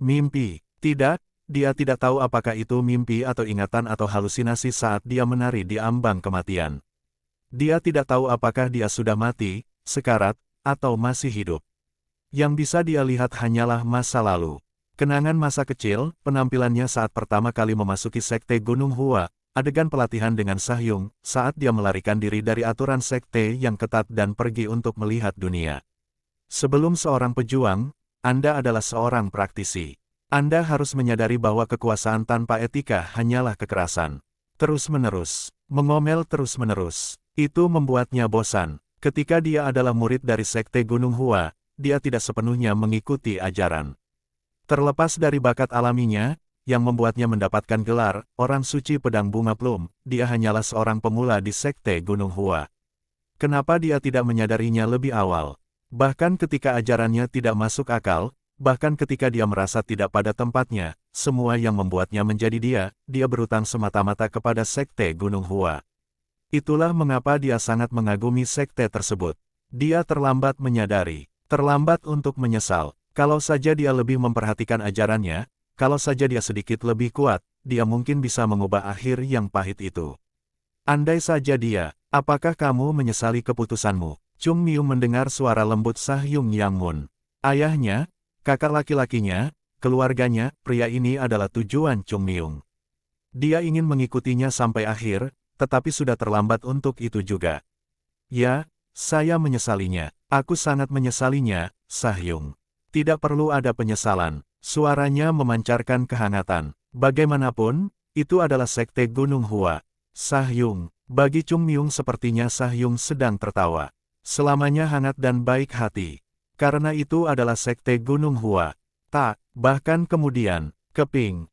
Mimpi. Tidak, dia tidak tahu apakah itu mimpi atau ingatan atau halusinasi saat dia menari di ambang kematian. Dia tidak tahu apakah dia sudah mati, sekarat, atau masih hidup. Yang bisa dia lihat hanyalah masa lalu. Kenangan masa kecil, penampilannya saat pertama kali memasuki sekte Gunung Hua, adegan pelatihan dengan Sahyung, saat dia melarikan diri dari aturan sekte yang ketat dan pergi untuk melihat dunia. Sebelum seorang pejuang, Anda adalah seorang praktisi. Anda harus menyadari bahwa kekuasaan tanpa etika hanyalah kekerasan. Terus-menerus, mengomel terus-menerus. Itu membuatnya bosan. Ketika dia adalah murid dari sekte Gunung Hua, dia tidak sepenuhnya mengikuti ajaran. Terlepas dari bakat alaminya, yang membuatnya mendapatkan gelar orang suci pedang bunga plum, dia hanyalah seorang pemula di sekte Gunung Hua. Kenapa dia tidak menyadarinya lebih awal? Bahkan ketika ajarannya tidak masuk akal, bahkan ketika dia merasa tidak pada tempatnya, semua yang membuatnya menjadi dia berutang semata-mata kepada sekte Gunung Hua. Itulah mengapa dia sangat mengagumi sekte tersebut. Dia terlambat menyadari, terlambat untuk menyesal. Kalau saja dia lebih memperhatikan ajarannya, kalau saja dia sedikit lebih kuat, dia mungkin bisa mengubah akhir yang pahit itu. Andai saja dia, apakah kamu menyesali keputusanmu? Chung Miung mendengar suara lembut Sahyung Yang Mun. Ayahnya, kakak laki-lakinya, keluarganya, pria ini adalah tujuan Chung Miung. Dia ingin mengikutinya sampai akhir, tetapi sudah terlambat untuk itu juga. Ya, saya menyesalinya. Aku sangat menyesalinya, Sahyung. Tidak perlu ada penyesalan. Suaranya memancarkan kehangatan. Bagaimanapun, itu adalah sekte Gunung Hua. Sahyung, bagi Chung Miung sepertinya Sahyung sedang tertawa. Selamanya hangat dan baik hati. Karena itu adalah sekte Gunung Hua. Tak, bahkan kemudian, keping,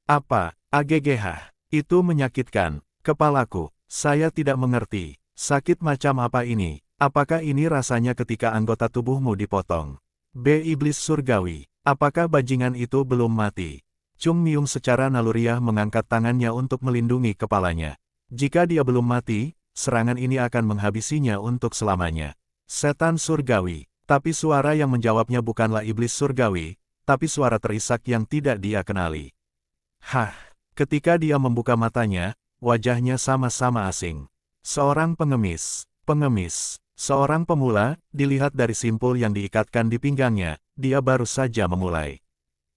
apa, aggh, itu menyakitkan. Kepalaku, saya tidak mengerti. Sakit macam apa ini? Apakah ini rasanya ketika anggota tubuhmu dipotong? B. Iblis surgawi, apakah bajingan itu belum mati? Chung Miung secara naluriah mengangkat tangannya untuk melindungi kepalanya. Jika dia belum mati, serangan ini akan menghabisinya untuk selamanya. Setan surgawi, tapi suara yang menjawabnya bukanlah iblis surgawi, tapi suara terisak yang tidak dia kenali. Ketika dia membuka matanya, wajahnya sama-sama asing. Seorang pengemis, seorang pemula, dilihat dari simpul yang diikatkan di pinggangnya, dia baru saja memulai.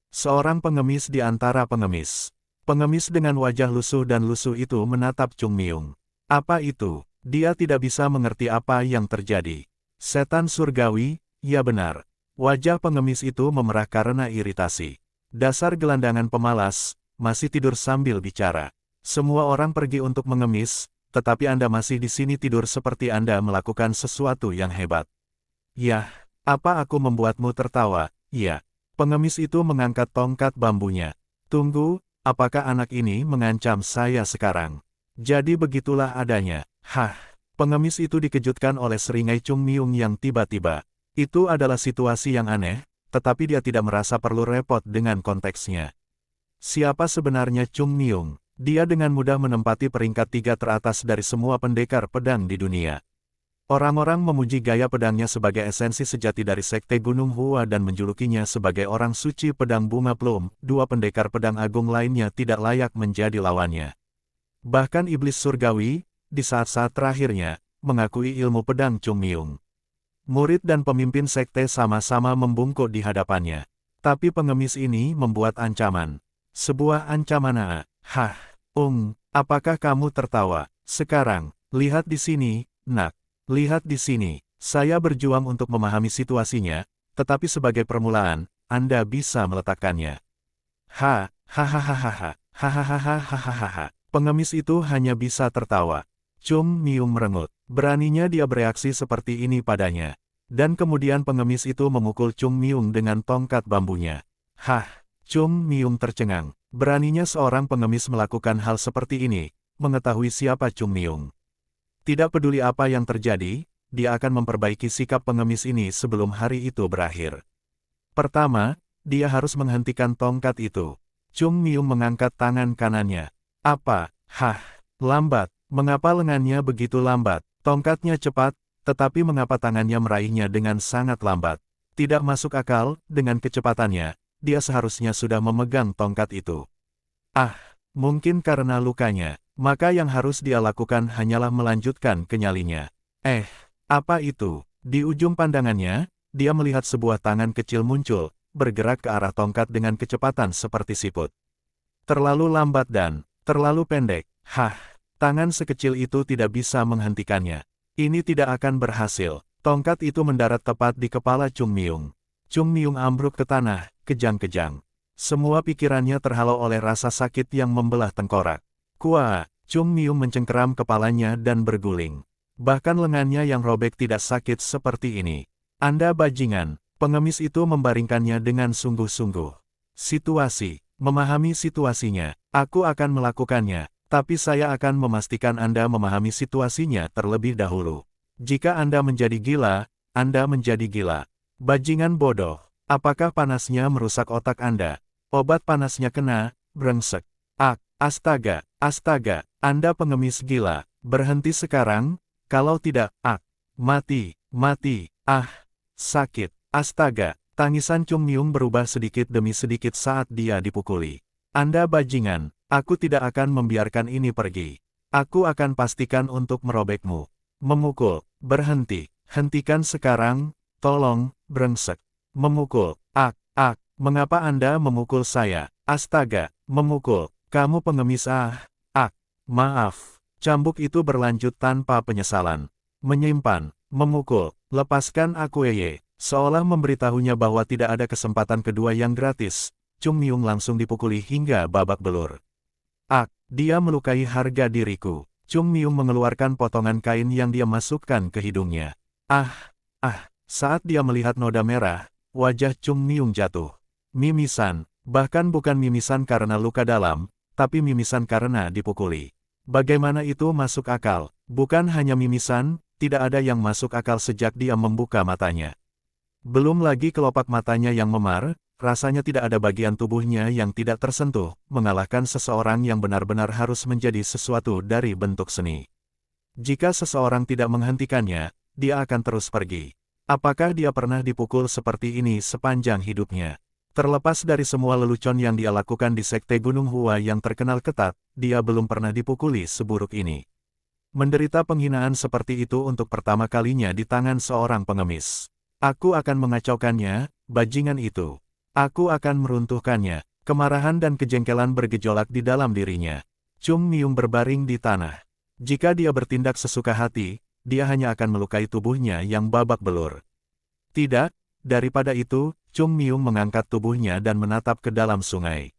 Seorang pengemis di antara pengemis. Pengemis dengan wajah lusuh dan lusuh itu menatap Chung Miung. Apa itu? Dia tidak bisa mengerti apa yang terjadi. Setan surgawi, ya benar. Wajah pengemis itu memerah karena iritasi. Dasar gelandangan pemalas, masih tidur sambil bicara. Semua orang pergi untuk mengemis, tetapi Anda masih di sini tidur seperti Anda melakukan sesuatu yang hebat. Yah, apa aku membuatmu tertawa? Ya. Pengemis itu mengangkat tongkat bambunya. Tunggu, apakah anak ini mengancam saya sekarang? Jadi begitulah adanya. Pengemis itu dikejutkan oleh seringai Chung Miung yang tiba-tiba. Itu adalah situasi yang aneh, tetapi dia tidak merasa perlu repot dengan konteksnya. Siapa sebenarnya Chung Miung? Dia dengan mudah menempati peringkat 3 teratas dari semua pendekar pedang di dunia. Orang-orang memuji gaya pedangnya sebagai esensi sejati dari sekte Gunung Hua dan menjulukinya sebagai orang suci pedang bunga plum. Dua pendekar pedang agung lainnya tidak layak menjadi lawannya. Bahkan iblis surgawi, di saat-saat terakhirnya, mengakui ilmu pedang Chung Miung. Murid dan pemimpin sekte sama-sama membungkuk di hadapannya. Tapi pengemis ini membuat ancaman. Sebuah ancaman. Apakah kamu tertawa? Sekarang, lihat di sini, nak. Lihat di sini. Saya berjuang untuk memahami situasinya, tetapi sebagai permulaan, Anda bisa meletakkannya. Pengemis itu hanya bisa tertawa. Chung Miung merengut. Beraninya dia bereaksi seperti ini padanya. Dan kemudian pengemis itu memukul Chung Miung dengan tongkat bambunya. Chung Miung tercengang. Beraninya seorang pengemis melakukan hal seperti ini, mengetahui siapa Chung Miung. Tidak peduli apa yang terjadi, dia akan memperbaiki sikap pengemis ini sebelum hari itu berakhir. Pertama, dia harus menghentikan tongkat itu. Chung Miung mengangkat tangan kanannya. Apa? Lambat. Mengapa lengannya begitu lambat? Tongkatnya cepat, tetapi mengapa tangannya meraihnya dengan sangat lambat? Tidak masuk akal, dengan kecepatannya, dia seharusnya sudah memegang tongkat itu. Ah, mungkin karena lukanya, maka yang harus dia lakukan hanyalah melanjutkan ke nyalinya. Apa itu? Di ujung pandangannya, dia melihat sebuah tangan kecil muncul, bergerak ke arah tongkat dengan kecepatan seperti siput. Terlalu lambat dan terlalu pendek. Tangan sekecil itu tidak bisa menghentikannya. Ini tidak akan berhasil. Tongkat itu mendarat tepat di kepala Chung Myung. Chung Myung ambruk ke tanah, kejang-kejang. Semua pikirannya terhalau oleh rasa sakit yang membelah tengkorak. Kuah, Chung Myung mencengkeram kepalanya dan berguling. Bahkan lengannya yang robek tidak sakit seperti ini. Anda bajingan, pengemis itu membaringkannya dengan sungguh-sungguh. Memahami situasinya, aku akan melakukannya. Tapi saya akan memastikan Anda memahami situasinya terlebih dahulu. Jika Anda menjadi gila, Anda menjadi gila. Bajingan bodoh, apakah panasnya merusak otak Anda? Obat panasnya kena, brengsek. Astaga, Anda pengemis gila. Berhenti sekarang, kalau tidak, mati. Sakit, astaga. Tangisan Chung Myung berubah sedikit demi sedikit saat dia dipukuli. Anda bajingan. Aku tidak akan membiarkan ini pergi. Aku akan pastikan untuk merobekmu. Memukul, berhenti, hentikan sekarang, tolong, brengsek. Memukul, mengapa Anda memukul saya? Astaga, memukul, kamu pengemis maaf. Cambuk itu berlanjut tanpa penyesalan. Menyimpan, memukul, lepaskan aku seolah memberitahunya bahwa tidak ada kesempatan kedua yang gratis. Chung Myung langsung dipukuli hingga babak belur. Dia melukai harga diriku. Chung Myung mengeluarkan potongan kain yang dia masukkan ke hidungnya. Saat dia melihat noda merah, wajah Chung Myung jatuh. Mimisan, bahkan bukan mimisan karena luka dalam, tapi mimisan karena dipukuli. Bagaimana itu masuk akal? Bukan hanya mimisan, tidak ada yang masuk akal sejak dia membuka matanya. Belum lagi kelopak matanya yang memar, rasanya tidak ada bagian tubuhnya yang tidak tersentuh, mengalahkan seseorang yang benar-benar harus menjadi sesuatu dari bentuk seni. Jika seseorang tidak menghentikannya, dia akan terus pergi. Apakah dia pernah dipukul seperti ini sepanjang hidupnya? Terlepas dari semua lelucon yang dia lakukan di Sekte Gunung Hua yang terkenal ketat, dia belum pernah dipukuli seburuk ini. Menderita penghinaan seperti itu untuk pertama kalinya di tangan seorang pengemis. Aku akan mengacaukannya, bajingan itu. Aku akan meruntuhkannya. Kemarahan dan kejengkelan bergejolak di dalam dirinya. Chung Myung berbaring di tanah. Jika dia bertindak sesuka hati, dia hanya akan melukai tubuhnya yang babak belur. Tidak, daripada itu, Chung Myung mengangkat tubuhnya dan menatap ke dalam sungai.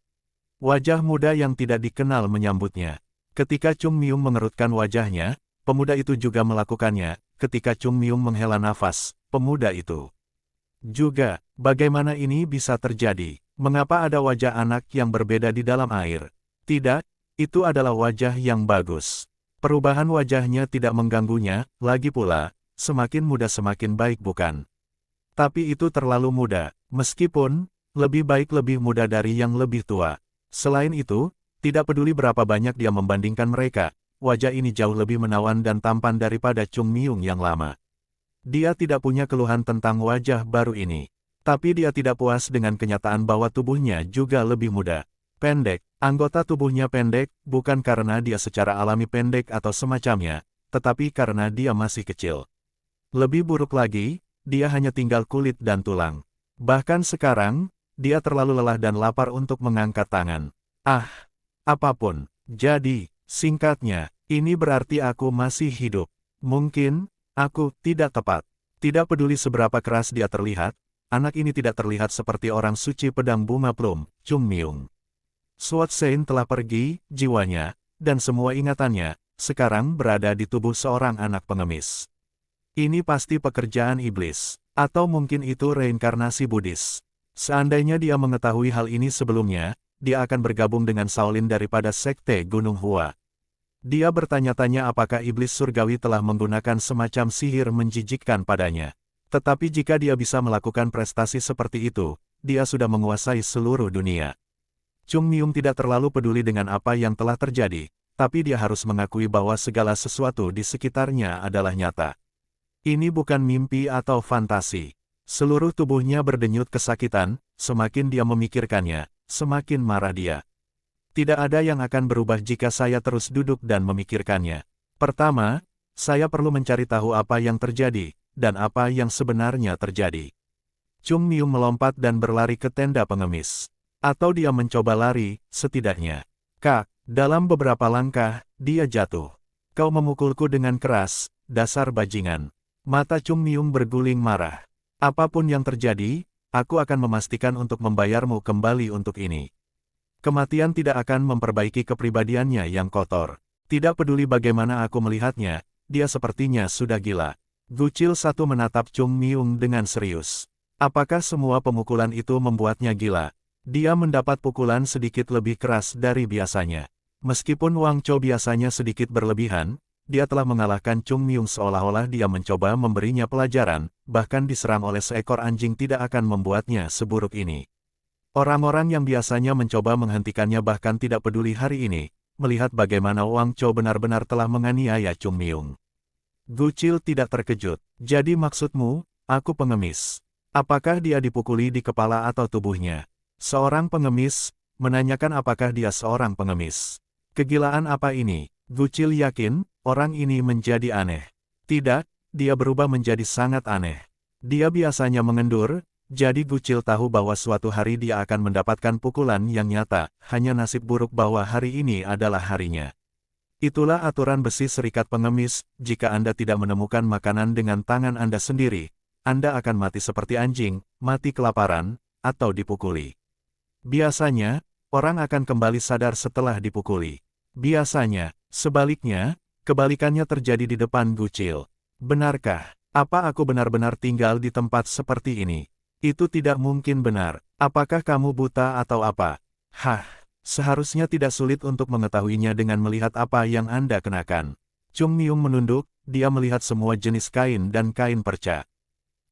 Wajah muda yang tidak dikenal menyambutnya. Ketika Chung Myung mengerutkan wajahnya, pemuda itu juga melakukannya. Ketika Chung Myung menghela nafas, pemuda itu juga. Bagaimana ini bisa terjadi? Mengapa ada wajah anak yang berbeda di dalam air? Tidak, itu adalah wajah yang bagus. Perubahan wajahnya tidak mengganggunya, lagi pula, semakin muda semakin baik bukan? Tapi itu terlalu muda, meskipun, lebih baik lebih muda dari yang lebih tua. Selain itu, tidak peduli berapa banyak dia membandingkan mereka, wajah ini jauh lebih menawan dan tampan daripada Chung Myung yang lama. Dia tidak punya keluhan tentang wajah baru ini. Tapi dia tidak puas dengan kenyataan bahwa tubuhnya juga lebih muda. Pendek, anggota tubuhnya pendek, bukan karena dia secara alami pendek atau semacamnya, tetapi karena dia masih kecil. Lebih buruk lagi, dia hanya tinggal kulit dan tulang. Bahkan sekarang, dia terlalu lelah dan lapar untuk mengangkat tangan. Apapun. Jadi, singkatnya, ini berarti aku masih hidup. Mungkin, aku tidak tepat. Tidak peduli seberapa keras dia terlihat, anak ini tidak terlihat seperti orang suci pedang bunga plum, Chung Myung. Swat Sein telah pergi, jiwanya, dan semua ingatannya, sekarang berada di tubuh seorang anak pengemis. Ini pasti pekerjaan iblis, atau mungkin itu reinkarnasi Buddhis. Seandainya dia mengetahui hal ini sebelumnya, dia akan bergabung dengan Shaolin daripada Sekte Gunung Hua. Dia bertanya-tanya apakah iblis surgawi telah menggunakan semacam sihir menjijikkan padanya. Tetapi jika dia bisa melakukan prestasi seperti itu, dia sudah menguasai seluruh dunia. Chung Myung tidak terlalu peduli dengan apa yang telah terjadi, tapi dia harus mengakui bahwa segala sesuatu di sekitarnya adalah nyata. Ini bukan mimpi atau fantasi. Seluruh tubuhnya berdenyut kesakitan, semakin dia memikirkannya, semakin marah dia. Tidak ada yang akan berubah jika saya terus duduk dan memikirkannya. Pertama, saya perlu mencari tahu apa yang terjadi, dan apa yang sebenarnya terjadi. Chung Myung melompat dan berlari ke tenda pengemis. Atau dia mencoba lari, setidaknya. Kak, dalam beberapa langkah, dia jatuh. Kau memukulku dengan keras, dasar bajingan. Mata Chung Myung berguling marah. Apapun yang terjadi, aku akan memastikan untuk membayarmu kembali untuk ini. Kematian tidak akan memperbaiki kepribadiannya yang kotor. Tidak peduli bagaimana aku melihatnya, dia sepertinya sudah gila. Gucil satu menatap Chung Myung dengan serius. Apakah semua pemukulan itu membuatnya gila? Dia mendapat pukulan sedikit lebih keras dari biasanya. Meskipun Wang Chou biasanya sedikit berlebihan, dia telah mengalahkan Chung Myung seolah-olah dia mencoba memberinya pelajaran, bahkan diserang oleh seekor anjing tidak akan membuatnya seburuk ini. Orang-orang yang biasanya mencoba menghentikannya bahkan tidak peduli hari ini, melihat bagaimana Wang Chou benar-benar telah menganiaya Chung Myung. Gucil tidak terkejut. Jadi maksudmu, aku pengemis. Apakah dia dipukuli di kepala atau tubuhnya? Seorang pengemis, menanyakan apakah dia seorang pengemis. Kegilaan apa ini? Gucil yakin, orang ini menjadi aneh. Tidak, dia berubah menjadi sangat aneh. Dia biasanya mengendur, jadi Gucil tahu bahwa suatu hari dia akan mendapatkan pukulan yang nyata, hanya nasib buruk bahwa hari ini adalah harinya. Itulah aturan besi serikat pengemis, jika Anda tidak menemukan makanan dengan tangan Anda sendiri, Anda akan mati seperti anjing, mati kelaparan, atau dipukuli. Biasanya, orang akan kembali sadar setelah dipukuli. Biasanya, sebaliknya, kebalikannya terjadi di depan Gucil. Benarkah? Apa aku benar-benar tinggal di tempat seperti ini? Itu tidak mungkin benar. Apakah kamu buta atau apa? Hah, seharusnya tidak sulit untuk mengetahuinya dengan melihat apa yang Anda kenakan. Chung Myung menunduk, dia melihat semua jenis kain dan kain perca.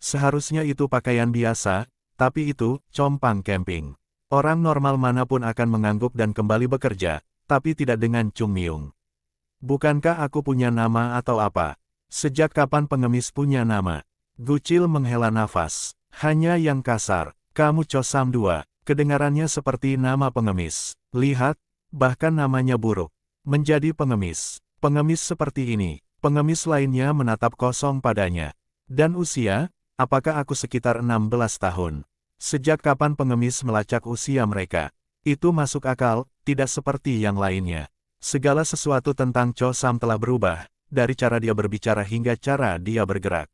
Seharusnya itu pakaian biasa, tapi itu, compang camping. Orang normal manapun akan mengangguk dan kembali bekerja, tapi tidak dengan Chung Myung. Bukankah aku punya nama atau apa? Sejak kapan pengemis punya nama? Gucil menghela nafas. Hanya yang kasar, kamu Chosam II, kedengarannya seperti nama pengemis. Lihat, bahkan namanya buruk. Menjadi pengemis. Pengemis seperti ini. Pengemis lainnya menatap kosong padanya. Dan usia, apakah aku sekitar 16 tahun? Sejak kapan pengemis melacak usia mereka? Itu masuk akal, tidak seperti yang lainnya. Segala sesuatu tentang Chosam telah berubah, dari cara dia berbicara hingga cara dia bergerak.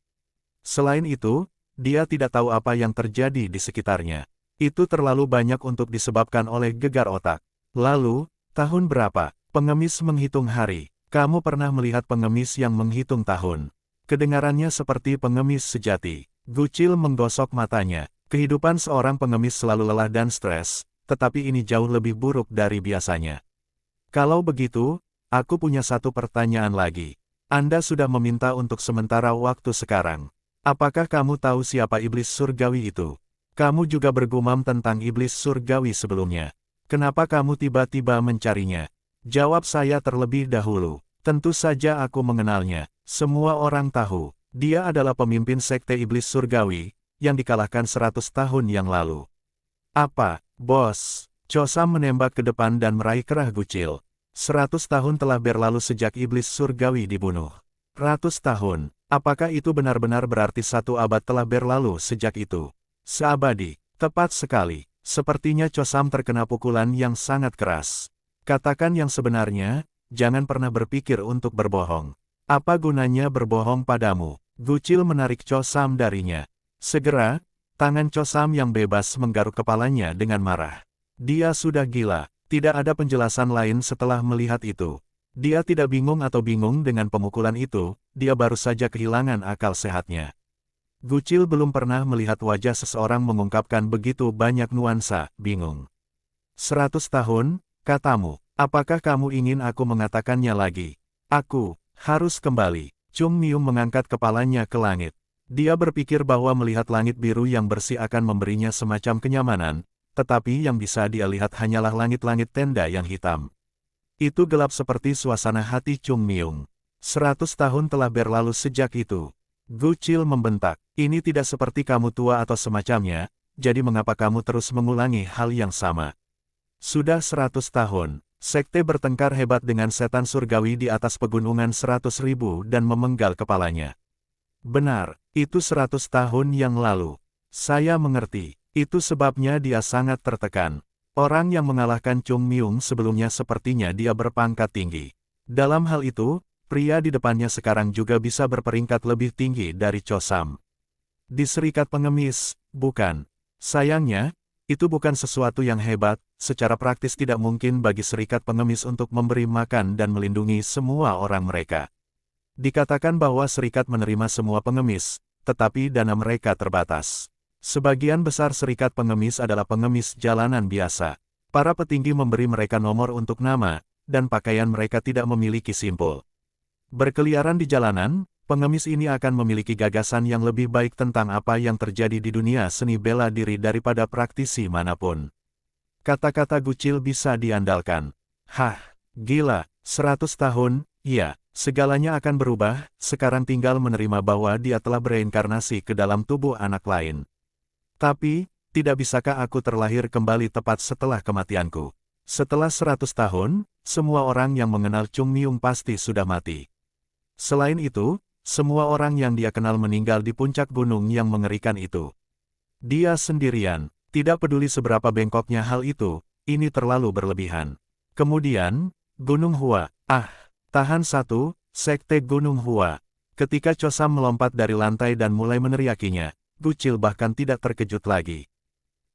Selain itu, dia tidak tahu apa yang terjadi di sekitarnya. Itu terlalu banyak untuk disebabkan oleh gegar otak. Lalu, tahun berapa? Pengemis menghitung hari. Kamu pernah melihat pengemis yang menghitung tahun? Kedengarannya seperti pengemis sejati. Gucil menggosok matanya. Kehidupan seorang pengemis selalu lelah dan stres, tetapi ini jauh lebih buruk dari biasanya. Kalau begitu, aku punya satu pertanyaan lagi. Anda sudah meminta untuk sementara waktu sekarang. Apakah kamu tahu siapa iblis surgawi itu? Kamu juga bergumam tentang iblis surgawi sebelumnya. Kenapa kamu tiba-tiba mencarinya? Jawab saya terlebih dahulu. Tentu saja aku mengenalnya. Semua orang tahu. Dia adalah pemimpin sekte iblis surgawi, yang dikalahkan 100 tahun yang lalu. Apa, bos? Chosam menembak ke depan dan meraih kerah Gucil. 100 tahun telah berlalu sejak iblis surgawi dibunuh. 100 tahun. Apakah itu benar-benar berarti 1 abad telah berlalu sejak itu? Seabadi, tepat sekali. Sepertinya Chosam terkena pukulan yang sangat keras. Katakan yang sebenarnya, jangan pernah berpikir untuk berbohong. Apa gunanya berbohong padamu? Gucil menarik Chosam darinya. Segera, tangan Chosam yang bebas menggaruk kepalanya dengan marah. Dia sudah gila. Tidak ada penjelasan lain setelah melihat itu. Dia tidak bingung atau bingung dengan pemukulan itu, dia baru saja kehilangan akal sehatnya. Gucil belum pernah melihat wajah seseorang mengungkapkan begitu banyak nuansa, bingung. 100 tahun, katamu, apakah kamu ingin aku mengatakannya lagi? Aku harus kembali. Chung Myung mengangkat kepalanya ke langit. Dia berpikir bahwa melihat langit biru yang bersih akan memberinya semacam kenyamanan, tetapi yang bisa dia lihat hanyalah langit-langit tenda yang hitam. Itu gelap seperti suasana hati Chung Myung. 100 tahun telah berlalu sejak itu. Gucil membentak, ini tidak seperti kamu tua atau semacamnya, jadi mengapa kamu terus mengulangi hal yang sama? Sudah 100 tahun, sekte bertengkar hebat dengan setan surgawi di atas pegunungan 100.000 dan memenggal kepalanya. Benar, itu 100 tahun yang lalu. Saya mengerti, itu sebabnya dia sangat tertekan. Orang yang mengalahkan Chung Myung sebelumnya sepertinya dia berpangkat tinggi. Dalam hal itu, pria di depannya sekarang juga bisa berperingkat lebih tinggi dari Cho Sam. Di Serikat Pengemis, bukan. Sayangnya, itu bukan sesuatu yang hebat, secara praktis tidak mungkin bagi Serikat Pengemis untuk memberi makan dan melindungi semua orang mereka. Dikatakan bahwa Serikat menerima semua pengemis, tetapi dana mereka terbatas. Sebagian besar Serikat Pengemis adalah pengemis jalanan biasa. Para petinggi memberi mereka nomor untuk nama, dan pakaian mereka tidak memiliki simpul. Berkeliaran di jalanan, pengemis ini akan memiliki gagasan yang lebih baik tentang apa yang terjadi di dunia seni bela diri daripada praktisi manapun. Kata-kata Gucil bisa diandalkan. Hah, gila, 100 tahun, iya, segalanya akan berubah, sekarang tinggal menerima bahwa dia telah bereinkarnasi ke dalam tubuh anak lain. Tapi, tidak bisakah aku terlahir kembali tepat setelah kematianku? Setelah 100 tahun, semua orang yang mengenal Chung Myung pasti sudah mati. Selain itu, semua orang yang dia kenal meninggal di puncak gunung yang mengerikan itu. Dia sendirian, tidak peduli seberapa bengkoknya hal itu, ini terlalu berlebihan. Kemudian, Gunung Hua, tahan satu, Sekte Gunung Hua. Ketika Cho Sam melompat dari lantai dan mulai meneriakinya, Gucil bahkan tidak terkejut lagi.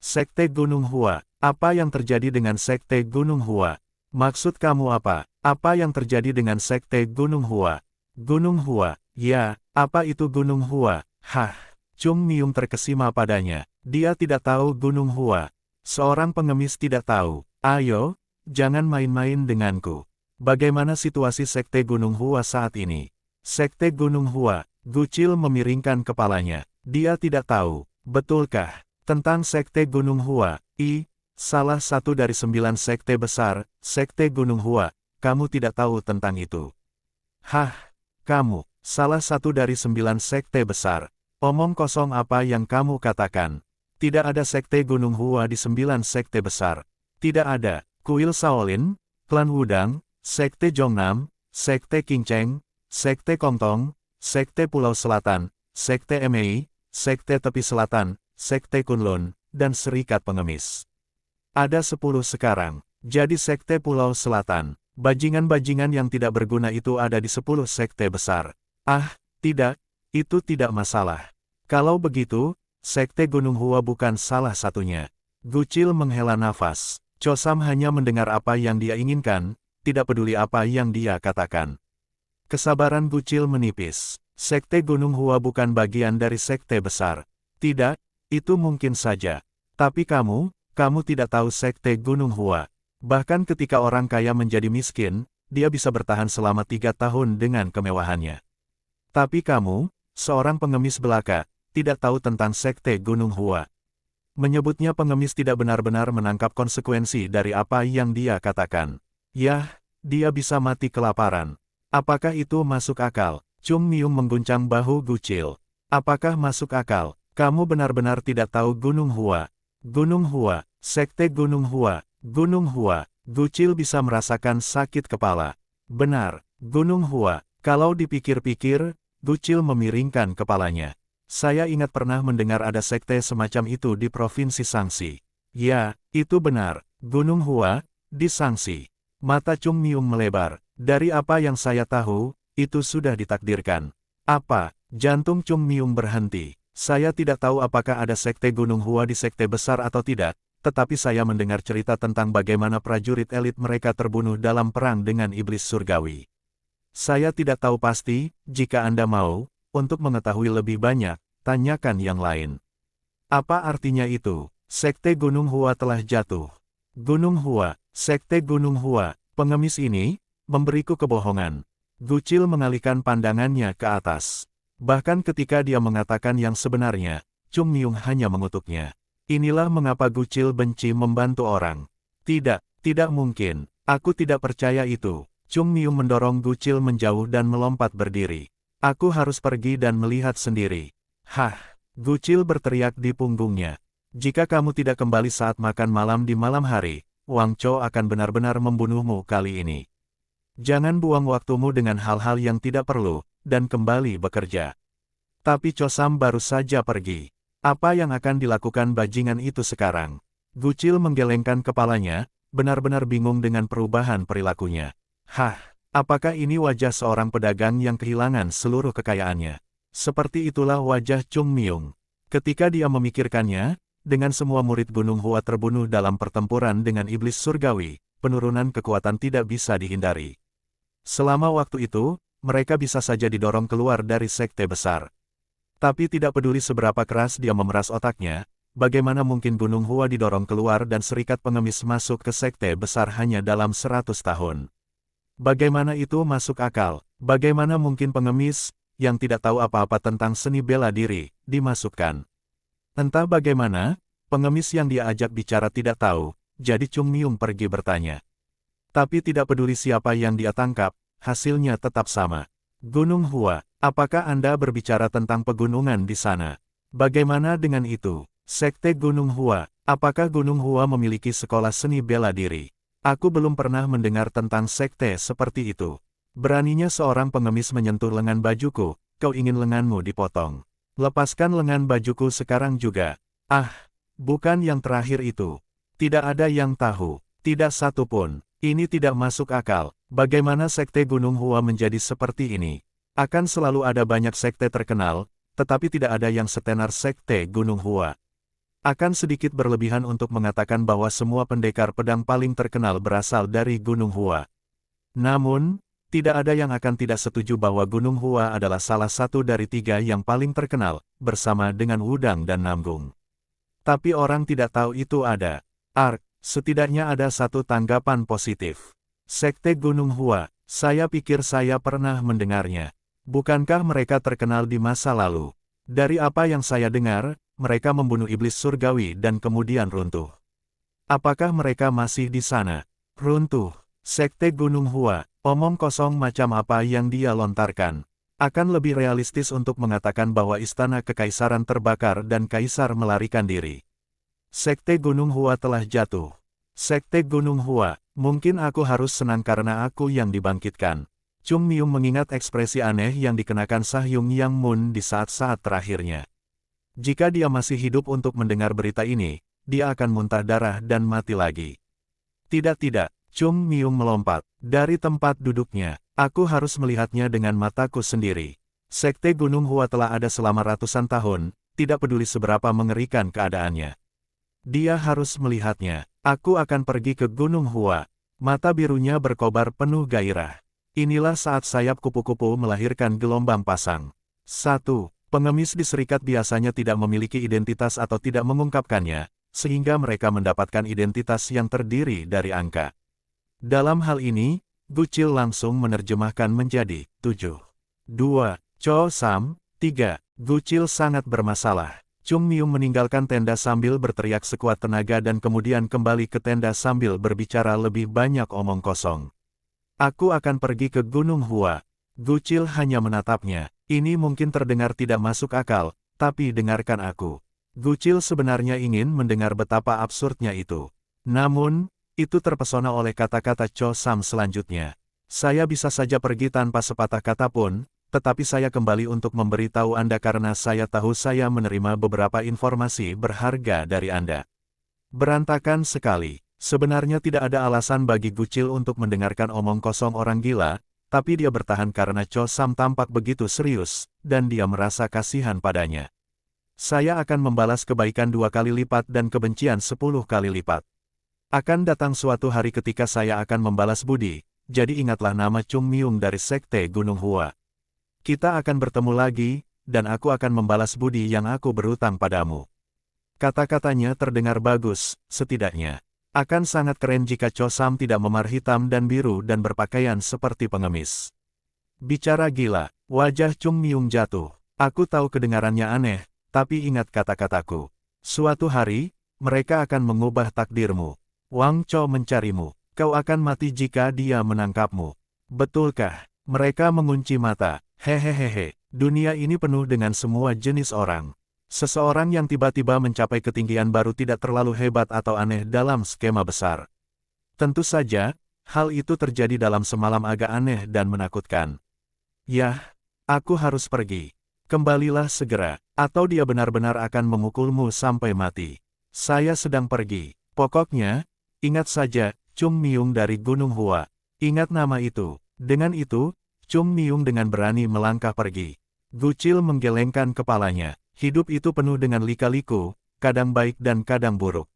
Sekte Gunung Hua, apa yang terjadi dengan Sekte Gunung Hua? Maksud kamu apa? Apa yang terjadi dengan Sekte Gunung Hua? Gunung Hua, ya, apa itu Gunung Hua? Hah, Chung Myung terkesima padanya. Dia tidak tahu Gunung Hua. Seorang pengemis tidak tahu. Ayo, jangan main-main denganku. Bagaimana situasi Sekte Gunung Hua saat ini? Sekte Gunung Hua, Gucil memiringkan kepalanya. Dia tidak tahu, betulkah? Tentang Sekte Gunung Hua, salah satu dari 9 sekte besar, Sekte Gunung Hua, kamu tidak tahu tentang itu. Hah? Kamu, salah satu dari 9 sekte besar. Omong kosong apa yang kamu katakan. Tidak ada sekte Gunung Hua di 9 sekte besar. Tidak ada. Kuil Shaolin, Klan Wudang, Sekte Jongnam, Sekte Qingcheng, Sekte Kongtong, Sekte Pulau Selatan, Sekte Mei, Sekte Tepi Selatan, Sekte Kunlun, dan Serikat Pengemis. Ada 10 sekarang. Jadi Sekte Pulau Selatan. Bajingan-bajingan yang tidak berguna itu ada di 10 sekte besar. Tidak, itu tidak masalah. Kalau begitu, Sekte Gunung Hua bukan salah satunya. Gucil menghela nafas. Cho Sam hanya mendengar apa yang dia inginkan, tidak peduli apa yang dia katakan. Kesabaran Gucil menipis. Sekte Gunung Hua bukan bagian dari sekte besar. Tidak, itu mungkin saja. Tapi kamu tidak tahu Sekte Gunung Hua. Bahkan ketika orang kaya menjadi miskin, dia bisa bertahan selama 3 tahun dengan kemewahannya. Tapi kamu, seorang pengemis belaka, tidak tahu tentang Sekte Gunung Hua. Menyebutnya pengemis tidak benar-benar menangkap konsekuensi dari apa yang dia katakan. Yah, dia bisa mati kelaparan. Apakah itu masuk akal? Chung Myung mengguncang bahu Gucil. Apakah masuk akal? Kamu benar-benar tidak tahu Gunung Hua. Gunung Hua, Sekte Gunung Hua. Gunung Hua, Gucil bisa merasakan sakit kepala. Benar, Gunung Hua. Kalau dipikir-pikir, Gucil memiringkan kepalanya. Saya ingat pernah mendengar ada sekte semacam itu di Provinsi Sangsi. Ya, itu benar, Gunung Hua, di Sangsi. Mata Chung Myung melebar. Dari apa yang saya tahu, itu sudah ditakdirkan. Apa? Jantung Chung Myung berhenti. Saya tidak tahu apakah ada sekte Gunung Hua di sekte besar atau tidak. Tetapi saya mendengar cerita tentang bagaimana prajurit elit mereka terbunuh dalam perang dengan iblis surgawi. Saya tidak tahu pasti, jika Anda mau, untuk mengetahui lebih banyak, tanyakan yang lain. Apa artinya itu? Sekte Gunung Hua telah jatuh. Gunung Hua, Sekte Gunung Hua, pengemis ini, memberiku kebohongan. Gucil mengalihkan pandangannya ke atas. Bahkan ketika dia mengatakan yang sebenarnya, Chung Myung hanya mengutuknya. Inilah mengapa Gucil benci membantu orang. Tidak mungkin. Aku tidak percaya itu. Chung Myung mendorong Gucil menjauh dan melompat berdiri. Aku harus pergi dan melihat sendiri. Hah! Gucil berteriak di punggungnya. Jika kamu tidak kembali saat makan malam di malam hari, Wang Chou akan benar-benar membunuhmu kali ini. Jangan buang waktumu dengan hal-hal yang tidak perlu, dan kembali bekerja. Tapi Cho Sam baru saja pergi. Apa yang akan dilakukan bajingan itu sekarang? Gucil menggelengkan kepalanya, benar-benar bingung dengan perubahan perilakunya. Hah, apakah ini wajah seorang pedagang yang kehilangan seluruh kekayaannya? Seperti itulah wajah Chung Myung. Ketika dia memikirkannya, dengan semua murid Gunung Hua terbunuh dalam pertempuran dengan iblis surgawi, penurunan kekuatan tidak bisa dihindari. Selama waktu itu, mereka bisa saja didorong keluar dari sekte besar. Tapi tidak peduli seberapa keras dia memeras otaknya, bagaimana mungkin Gunung Hua didorong keluar dan serikat pengemis masuk ke sekte besar hanya dalam 100 tahun? Bagaimana itu masuk akal? Bagaimana mungkin pengemis, yang tidak tahu apa-apa tentang seni bela diri, dimasukkan? Entah bagaimana, pengemis yang dia ajak bicara tidak tahu, jadi Chung Myung pergi bertanya. Tapi tidak peduli siapa yang dia tangkap, hasilnya tetap sama. Gunung Hua, apakah Anda berbicara tentang pegunungan di sana? Bagaimana dengan itu? Sekte Gunung Hua, apakah Gunung Hua memiliki sekolah seni bela diri? Aku belum pernah mendengar tentang sekte seperti itu. Beraninya seorang pengemis menyentuh lengan bajuku, kau ingin lenganmu dipotong. Lepaskan lengan bajuku sekarang juga. Ah, bukan yang terakhir itu. Tidak ada yang tahu. Tidak satu pun. Ini tidak masuk akal. Bagaimana sekte Gunung Hua menjadi seperti ini? Akan selalu ada banyak sekte terkenal, tetapi tidak ada yang setenar sekte Gunung Hua. Akan sedikit berlebihan untuk mengatakan bahwa semua pendekar pedang paling terkenal berasal dari Gunung Hua. Namun, tidak ada yang akan tidak setuju bahwa Gunung Hua adalah salah satu dari 3 yang paling terkenal, bersama dengan Wudang dan Namgung. Tapi orang tidak tahu itu ada. Setidaknya ada satu tanggapan positif. Sekte Gunung Hua, saya pikir saya pernah mendengarnya. Bukankah mereka terkenal di masa lalu? Dari apa yang saya dengar, mereka membunuh iblis surgawi dan kemudian runtuh. Apakah mereka masih di sana? Runtuh. Sekte Gunung Hua, omong kosong macam apa yang dia lontarkan. Akan lebih realistis untuk mengatakan bahwa istana kekaisaran terbakar dan kaisar melarikan diri. Sekte Gunung Hua telah jatuh. Sekte Gunung Hua, mungkin aku harus senang karena aku yang dibangkitkan. Chung Myung mengingat ekspresi aneh yang dikenakan Sahyung Yang Moon di saat-saat terakhirnya. Jika dia masih hidup untuk mendengar berita ini, dia akan muntah darah dan mati lagi. Tidak. Chung Myung melompat dari tempat duduknya. Aku harus melihatnya dengan mataku sendiri. Sekte Gunung Hua telah ada selama ratusan tahun, tidak peduli seberapa mengerikan keadaannya. Dia harus melihatnya. Aku akan pergi ke Gunung Hua. Mata birunya berkobar penuh gairah. Inilah saat sayap kupu-kupu melahirkan gelombang pasang. 1. Pengemis di serikat biasanya tidak memiliki identitas atau tidak mengungkapkannya, sehingga mereka mendapatkan identitas yang terdiri dari angka. Dalam hal ini, Gucil langsung menerjemahkan menjadi 7. 2. Cho Sam. 3. Gucil sangat bermasalah. Chung Myung meninggalkan tenda sambil berteriak sekuat tenaga dan kemudian kembali ke tenda sambil berbicara lebih banyak omong kosong. Aku akan pergi ke Gunung Hua. Gucil hanya menatapnya. Ini mungkin terdengar tidak masuk akal, tapi dengarkan aku. Gucil sebenarnya ingin mendengar betapa absurdnya itu. Namun, itu terpesona oleh kata-kata Cho Sam selanjutnya. Saya bisa saja pergi tanpa sepatah kata pun, tetapi saya kembali untuk memberitahu Anda karena saya tahu saya menerima beberapa informasi berharga dari Anda. Berantakan sekali. Sebenarnya tidak ada alasan bagi Gucil untuk mendengarkan omong kosong orang gila, tapi dia bertahan karena Cho Sam tampak begitu serius, dan dia merasa kasihan padanya. Saya akan membalas kebaikan 2 kali lipat dan kebencian 10 kali lipat. Akan datang suatu hari ketika saya akan membalas budi, jadi ingatlah nama Chung Myung dari Sekte Gunung Hua. Kita akan bertemu lagi, dan aku akan membalas budi yang aku berutang padamu. Kata-katanya terdengar bagus, setidaknya. Akan sangat keren jika Cho Sam tidak memar hitam dan biru dan berpakaian seperti pengemis. Bicara gila, wajah Chung Myung jatuh. Aku tahu kedengarannya aneh, tapi ingat kata-kataku. Suatu hari, mereka akan mengubah takdirmu. Wang Chou mencarimu. Kau akan mati jika dia menangkapmu. Betulkah? Mereka mengunci mata. Hehehehe. Dunia ini penuh dengan semua jenis orang. Seseorang yang tiba-tiba mencapai ketinggian baru tidak terlalu hebat atau aneh dalam skema besar. Tentu saja, hal itu terjadi dalam semalam agak aneh dan menakutkan. Yah, aku harus pergi. Kembalilah segera, atau dia benar-benar akan memukulmu sampai mati. Saya sedang pergi. Pokoknya, ingat saja, Chung Miung dari Gunung Hua. Ingat nama itu. Dengan itu, Chung Miung dengan berani melangkah pergi. Gucil menggelengkan kepalanya. Hidup itu penuh dengan lika-liku, kadang baik dan kadang buruk.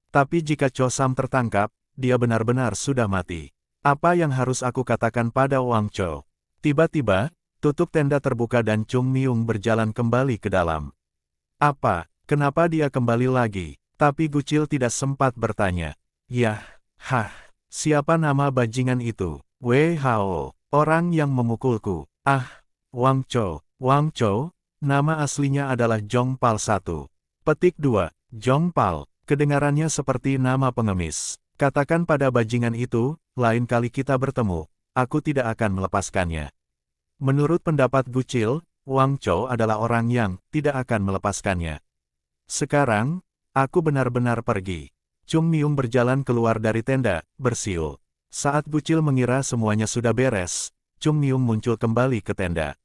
Tapi jika Cho Sam tertangkap, dia benar-benar sudah mati. Apa yang harus aku katakan pada Wang Cho? Tiba-tiba, tutup tenda terbuka dan Chung Miung berjalan kembali ke dalam. Apa? Kenapa dia kembali lagi? Tapi Gucil tidak sempat bertanya. Yah, siapa nama bajingan itu? Wei Hao, orang yang memukulku. Wang Cho. Nama aslinya adalah Jong Pal 1. Petik 2. Jong Pal, kedengarannya seperti nama pengemis. Katakan pada bajingan itu, lain kali kita bertemu, aku tidak akan melepaskannya. Menurut pendapat Gucil, Wang Cho adalah orang yang tidak akan melepaskannya. Sekarang, aku benar-benar pergi. Chung Miung berjalan keluar dari tenda, bersiul. Saat Gucil mengira semuanya sudah beres, Chung Miung muncul kembali ke tenda.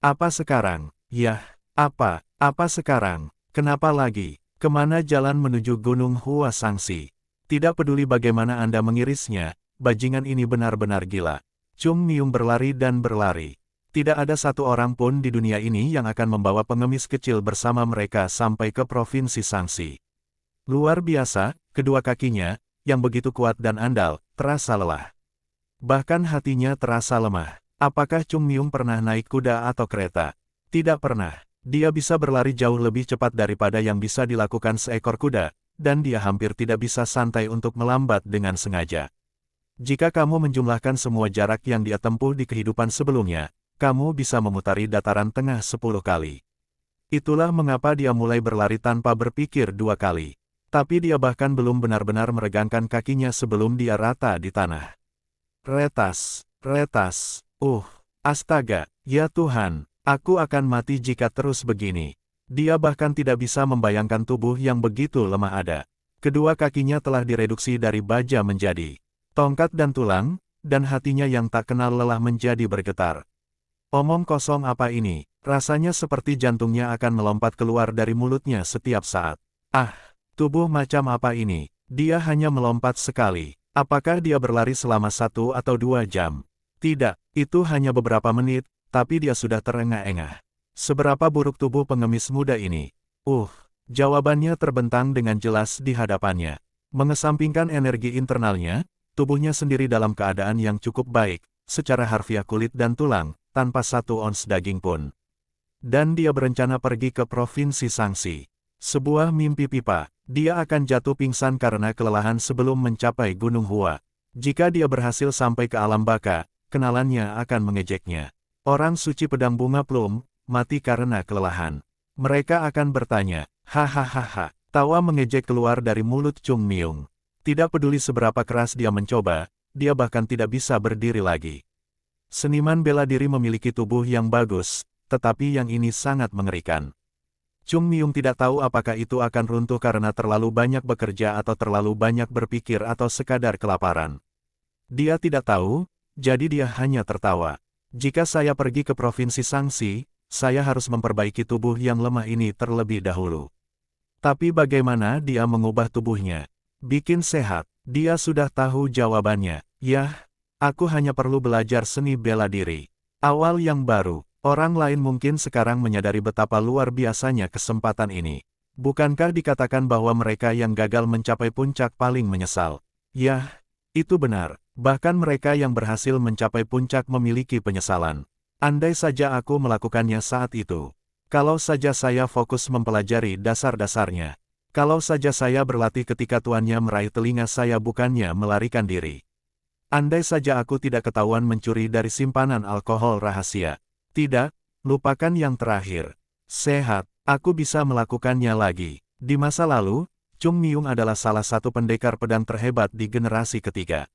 Apa sekarang? Yah, apa sekarang? Kenapa lagi? Kemana jalan menuju Gunung Hua Sangsi? Tidak peduli bagaimana Anda mengirisnya, bajingan ini benar-benar gila. Chung Miung berlari dan berlari. Tidak ada satu orang pun di dunia ini yang akan membawa pengemis kecil bersama mereka sampai ke Provinsi Sangsi. Luar biasa, kedua kakinya, yang begitu kuat dan andal, terasa lelah. Bahkan hatinya terasa lemah. Apakah Chung Miung pernah naik kuda atau kereta? Tidak pernah. Dia bisa berlari jauh lebih cepat daripada yang bisa dilakukan seekor kuda, dan dia hampir tidak bisa santai untuk melambat dengan sengaja. Jika kamu menjumlahkan semua jarak yang dia tempuh di kehidupan sebelumnya, kamu bisa memutari dataran tengah 10 kali. Itulah mengapa dia mulai berlari tanpa berpikir 2 kali. Tapi dia bahkan belum benar-benar meregangkan kakinya sebelum dia rata di tanah. Retas. Astaga, ya Tuhan, aku akan mati jika terus begini. Dia bahkan tidak bisa membayangkan tubuh yang begitu lemah ada. Kedua kakinya telah direduksi dari baja menjadi tongkat dan tulang, dan hatinya yang tak kenal lelah menjadi bergetar. Omong kosong apa ini? Rasanya seperti jantungnya akan melompat keluar dari mulutnya setiap saat. Tubuh macam apa ini? Dia hanya melompat sekali. Apakah dia berlari selama 1 atau 2 jam? Tidak, itu hanya beberapa menit, tapi dia sudah terengah-engah. Seberapa buruk tubuh pengemis muda ini? Jawabannya terbentang dengan jelas di hadapannya. Mengesampingkan energi internalnya, tubuhnya sendiri dalam keadaan yang cukup baik, secara harfiah kulit dan tulang, tanpa 1 ons daging pun. Dan dia berencana pergi ke Provinsi Sangsi. Sebuah mimpi pipa, dia akan jatuh pingsan karena kelelahan sebelum mencapai Gunung Hua. Jika dia berhasil sampai ke alam baka, kenalannya akan mengejeknya. Orang suci pedang bunga plum, mati karena kelelahan. Mereka akan bertanya, hahaha. Tawa mengejek keluar dari mulut Chung Miung. Tidak peduli seberapa keras dia mencoba, dia bahkan tidak bisa berdiri lagi. Seniman bela diri memiliki tubuh yang bagus, tetapi yang ini sangat mengerikan. Chung Miung tidak tahu apakah itu akan runtuh karena terlalu banyak bekerja atau terlalu banyak berpikir atau sekadar kelaparan. Dia tidak tahu, jadi dia hanya tertawa. Jika saya pergi ke Provinsi Sangsi, saya harus memperbaiki tubuh yang lemah ini terlebih dahulu. Tapi bagaimana dia mengubah tubuhnya? Bikin sehat. Dia sudah tahu jawabannya. Yah, aku hanya perlu belajar seni bela diri. Awal yang baru. Orang lain mungkin sekarang menyadari betapa luar biasanya kesempatan ini. Bukankah dikatakan bahwa mereka yang gagal mencapai puncak paling menyesal? Yah, itu benar. Bahkan mereka yang berhasil mencapai puncak memiliki penyesalan. Andai saja aku melakukannya saat itu. Kalau saja saya fokus mempelajari dasar-dasarnya. Kalau saja saya berlatih ketika tuannya meraih telinga saya bukannya melarikan diri. Andai saja aku tidak ketahuan mencuri dari simpanan alkohol rahasia. Tidak, lupakan yang terakhir. Sehat, aku bisa melakukannya lagi. Di masa lalu, Chung Miung adalah salah satu pendekar pedang terhebat di generasi ketiga.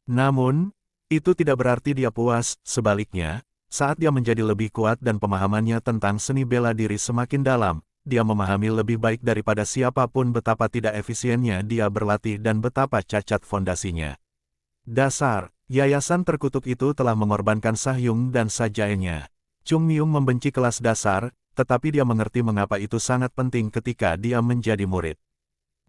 Namun, itu tidak berarti dia puas, sebaliknya, Saat dia menjadi lebih kuat dan pemahamannya tentang seni bela diri semakin dalam, dia memahami lebih baik daripada siapapun betapa tidak efisiennya dia berlatih dan betapa cacat fondasinya. Dasar, yayasan terkutuk itu telah mengorbankan Sahyung dan Sajaennya. Chung Myung membenci kelas dasar, tetapi dia mengerti mengapa itu sangat penting ketika dia menjadi murid.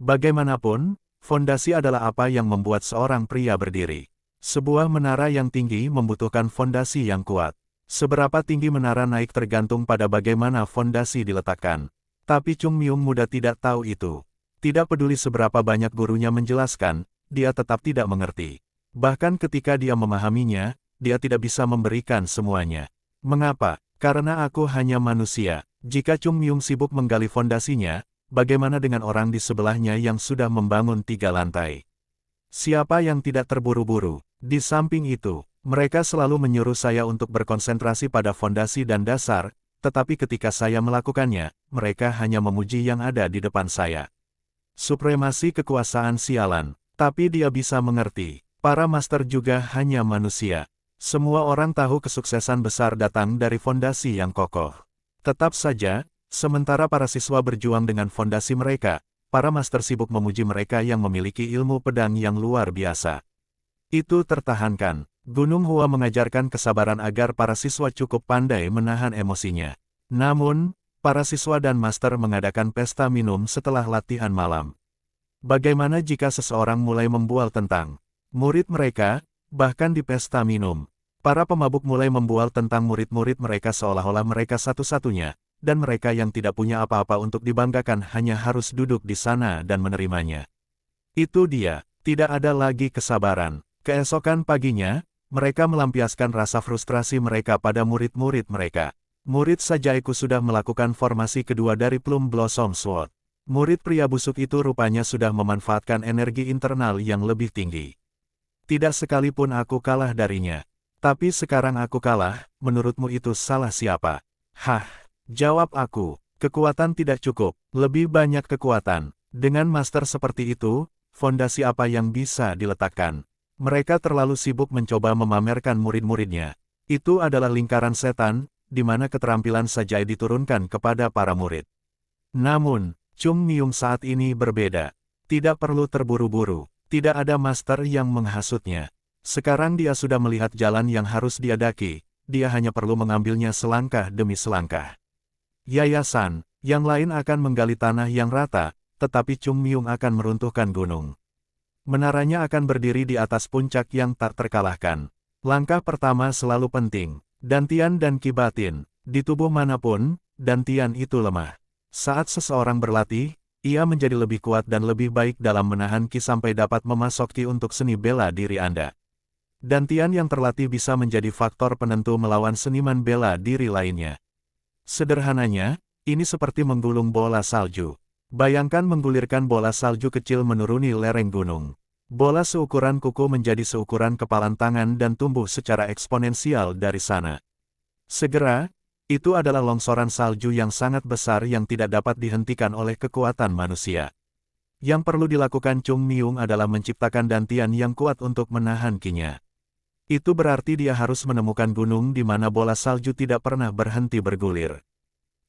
Bagaimanapun, fondasi adalah apa yang membuat seorang pria berdiri. Sebuah menara yang tinggi membutuhkan fondasi yang kuat. Seberapa tinggi menara naik tergantung pada bagaimana fondasi diletakkan. Tapi Chung Myung muda tidak tahu itu. Tidak peduli seberapa banyak gurunya menjelaskan, dia tetap tidak mengerti. Bahkan ketika dia memahaminya, dia tidak bisa memberikan semuanya. Mengapa? Karena aku hanya manusia. Jika Chung Myung sibuk menggali fondasinya, bagaimana dengan orang di sebelahnya yang sudah membangun 3 lantai? Siapa yang tidak terburu-buru? Di samping itu, mereka selalu menyuruh saya untuk berkonsentrasi pada fondasi dan dasar, tetapi ketika saya melakukannya, mereka hanya memuji yang ada di depan saya. Supremasi kekuasaan sialan. Tapi dia bisa mengerti, para master juga hanya manusia. Semua orang tahu kesuksesan besar datang dari fondasi yang kokoh. Tetap saja, sementara para siswa berjuang dengan fondasi mereka, para master sibuk memuji mereka yang memiliki ilmu pedang yang luar biasa. Itu tertahankan. Gunung Hua mengajarkan kesabaran agar para siswa cukup pandai menahan emosinya. Namun, para siswa dan master mengadakan pesta minum setelah latihan malam. Bagaimana jika seseorang mulai membual tentang murid mereka, bahkan di pesta minum? Para pemabuk mulai membual tentang murid-murid mereka seolah-olah mereka satu-satunya, dan mereka yang tidak punya apa-apa untuk dibanggakan hanya harus duduk di sana dan menerimanya. Itu dia, tidak ada lagi kesabaran. Keesokan paginya, mereka melampiaskan rasa frustrasi mereka pada murid-murid mereka. Murid Sajaiku sudah melakukan formasi kedua dari Plum Blossom Sword. Murid pria busuk itu rupanya sudah memanfaatkan energi internal yang lebih tinggi. Tidak sekalipun aku kalah darinya. Tapi sekarang aku kalah, menurutmu itu salah siapa? Hah, jawab aku, kekuatan tidak cukup, lebih banyak kekuatan. Dengan master seperti itu, fondasi apa yang bisa diletakkan? Mereka terlalu sibuk mencoba memamerkan murid-muridnya. Itu adalah lingkaran setan, di mana keterampilan Sajai diturunkan kepada para murid. Namun, Chung Myung saat ini berbeda. Tidak perlu terburu-buru, tidak ada master yang menghasutnya. Sekarang dia sudah melihat jalan yang harus dia daki, dia hanya perlu mengambilnya selangkah demi selangkah. Yayasan, yang lain akan menggali tanah yang rata, tetapi Chung Myung akan meruntuhkan gunung. Menaranya akan berdiri di atas puncak yang tak terkalahkan. Langkah pertama selalu penting. Dantian dan Ki batin. Di tubuh manapun, dantian itu lemah. Saat seseorang berlatih, ia menjadi lebih kuat dan lebih baik dalam menahan Ki sampai dapat memasok Ki untuk seni bela diri Anda. Dantian yang terlatih bisa menjadi faktor penentu melawan seniman bela diri lainnya. Sederhananya, ini seperti menggulung bola salju. Bayangkan menggulirkan bola salju kecil menuruni lereng gunung. Bola seukuran kuku menjadi seukuran kepalan tangan dan tumbuh secara eksponensial dari sana. Segera, itu adalah longsoran salju yang sangat besar yang tidak dapat dihentikan oleh kekuatan manusia. Yang perlu dilakukan Chung Myung adalah menciptakan dantian yang kuat untuk menahan Ki-nya. Itu berarti dia harus menemukan gunung di mana bola salju tidak pernah berhenti bergulir.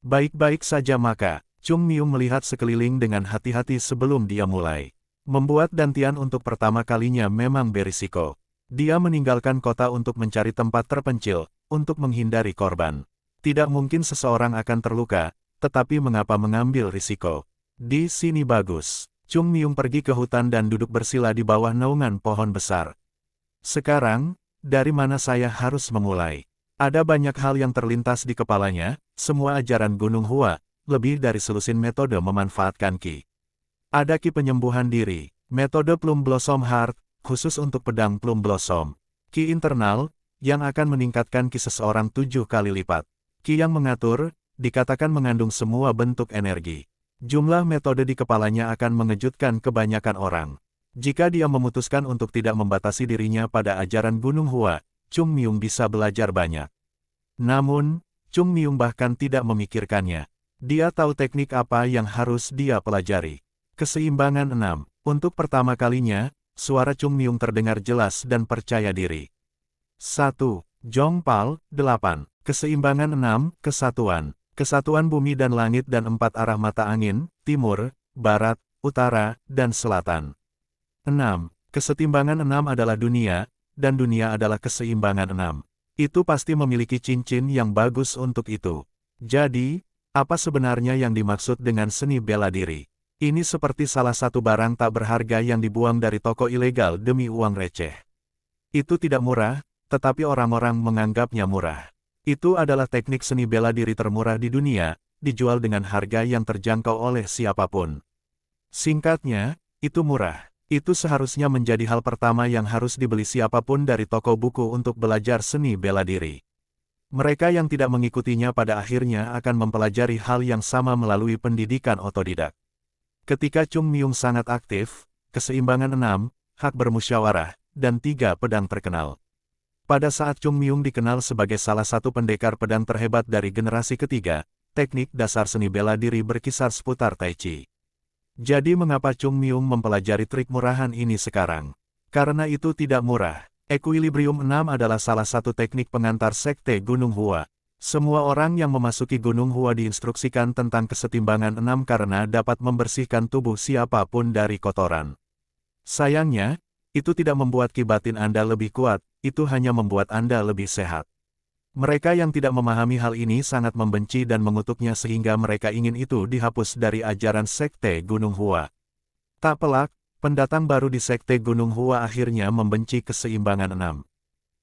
Baik-baik saja maka, Chung Myung melihat sekeliling dengan hati-hati sebelum dia mulai. Membuat dantian untuk pertama kalinya memang berisiko. Dia meninggalkan kota untuk mencari tempat terpencil, untuk menghindari korban. Tidak mungkin seseorang akan terluka, tetapi mengapa mengambil risiko? Di sini bagus. Chung Myung pergi ke hutan dan duduk bersila di bawah naungan pohon besar. Sekarang, dari mana saya harus memulai? Ada banyak hal yang terlintas di kepalanya, semua ajaran Gunung Hua, lebih dari selusin metode memanfaatkan Ki. Ada Ki penyembuhan diri, metode Plum Blossom Heart, khusus untuk pedang Plum Blossom. Ki internal, yang akan meningkatkan Ki seseorang 7 kali lipat. Ki yang mengatur, dikatakan mengandung semua bentuk energi. Jumlah metode di kepalanya akan mengejutkan kebanyakan orang. Jika dia memutuskan untuk tidak membatasi dirinya pada ajaran Gunung Hua, Chung Myung bisa belajar banyak. Namun, Chung Myung bahkan tidak memikirkannya. Dia tahu teknik apa yang harus dia pelajari. Keseimbangan 6. Untuk pertama kalinya, suara Chung Myung terdengar jelas dan percaya diri. 1. Zhongpal, 8. Keseimbangan 6, kesatuan. Kesatuan bumi dan langit dan 4 arah mata angin, timur, barat, utara, dan selatan. 6. Kesetimbangan 6 adalah dunia, dan dunia adalah keseimbangan 6. Itu pasti memiliki cincin yang bagus untuk itu. Jadi, apa sebenarnya yang dimaksud dengan seni bela diri? Ini seperti salah satu barang tak berharga yang dibuang dari toko ilegal demi uang receh. Itu tidak murah, tetapi orang-orang menganggapnya murah. Itu adalah teknik seni bela diri termurah di dunia, dijual dengan harga yang terjangkau oleh siapapun. Singkatnya, itu murah. Itu seharusnya menjadi hal pertama yang harus dibeli siapapun dari toko buku untuk belajar seni bela diri. Mereka yang tidak mengikutinya pada akhirnya akan mempelajari hal yang sama melalui pendidikan otodidak. Ketika Chung Myung sangat aktif, keseimbangan 6, hak bermusyawarah, dan 3 pedang terkenal. Pada saat Chung Myung dikenal sebagai salah satu pendekar pedang terhebat dari generasi ketiga, teknik dasar seni bela diri berkisar seputar Tai Chi. Jadi mengapa Chung Myung mempelajari trik murahan ini sekarang? Karena itu tidak murah. Equilibrium 6 adalah salah satu teknik pengantar sekte Gunung Hua. Semua orang yang memasuki Gunung Hua diinstruksikan tentang kesetimbangan 6 karena dapat membersihkan tubuh siapapun dari kotoran. Sayangnya, itu tidak membuat ki batin Anda lebih kuat, itu hanya membuat Anda lebih sehat. Mereka yang tidak memahami hal ini sangat membenci dan mengutuknya sehingga mereka ingin itu dihapus dari ajaran sekte Gunung Hua. Tak pelak, pendatang baru di sekte Gunung Hua akhirnya membenci keseimbangan 6.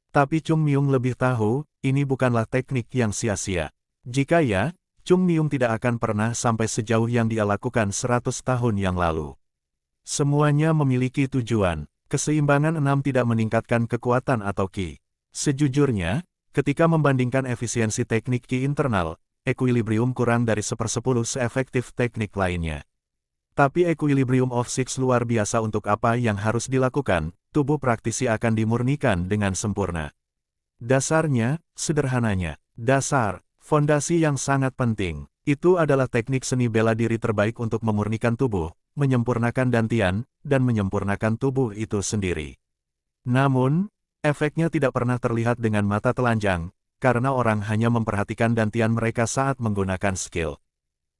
Tapi Chung Myung lebih tahu, ini bukanlah teknik yang sia-sia. Jika ya, Chung Myung tidak akan pernah sampai sejauh yang dia lakukan 100 tahun yang lalu. Semuanya memiliki tujuan. Keseimbangan 6 tidak meningkatkan kekuatan atau ki. Sejujurnya, ketika membandingkan efisiensi teknik ki internal, equilibrium kurang dari 1/10 seefektif teknik lainnya. Tapi equilibrium of six luar biasa untuk apa yang harus dilakukan, tubuh praktisi akan dimurnikan dengan sempurna. Dasarnya, sederhananya, dasar, fondasi yang sangat penting, itu adalah teknik seni bela diri terbaik untuk memurnikan tubuh, menyempurnakan dantian, dan menyempurnakan tubuh itu sendiri. Namun, efeknya tidak pernah terlihat dengan mata telanjang, karena orang hanya memperhatikan dantian mereka saat menggunakan skill.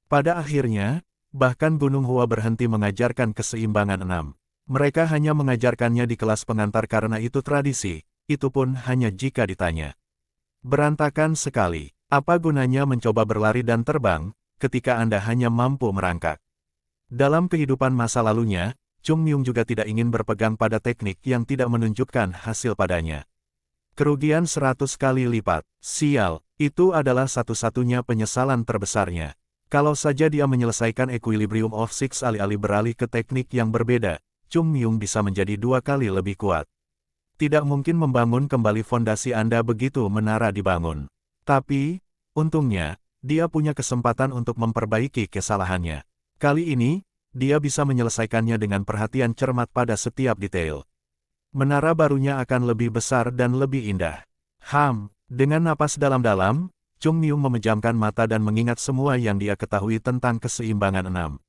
Pada akhirnya, bahkan Gunung Hua berhenti mengajarkan keseimbangan 6. Mereka hanya mengajarkannya di kelas pengantar karena itu tradisi, itu pun hanya jika ditanya. Berantakan sekali, apa gunanya mencoba berlari dan terbang, ketika Anda hanya mampu merangkak? Dalam kehidupan masa lalunya, Chung Myung juga tidak ingin berpegang pada teknik yang tidak menunjukkan hasil padanya. Kerugian 100 kali lipat, sial, itu adalah satu-satunya penyesalan terbesarnya. Kalau saja dia menyelesaikan equilibrium of six alih-alih beralih ke teknik yang berbeda, Chung Myung bisa menjadi 2 kali lebih kuat. Tidak mungkin membangun kembali fondasi Anda begitu menara dibangun. Tapi, untungnya, dia punya kesempatan untuk memperbaiki kesalahannya. Kali ini, dia bisa menyelesaikannya dengan perhatian cermat pada setiap detail. Menara barunya akan lebih besar dan lebih indah. Dengan napas dalam-dalam, Chung Myung memejamkan mata dan mengingat semua yang dia ketahui tentang keseimbangan 6.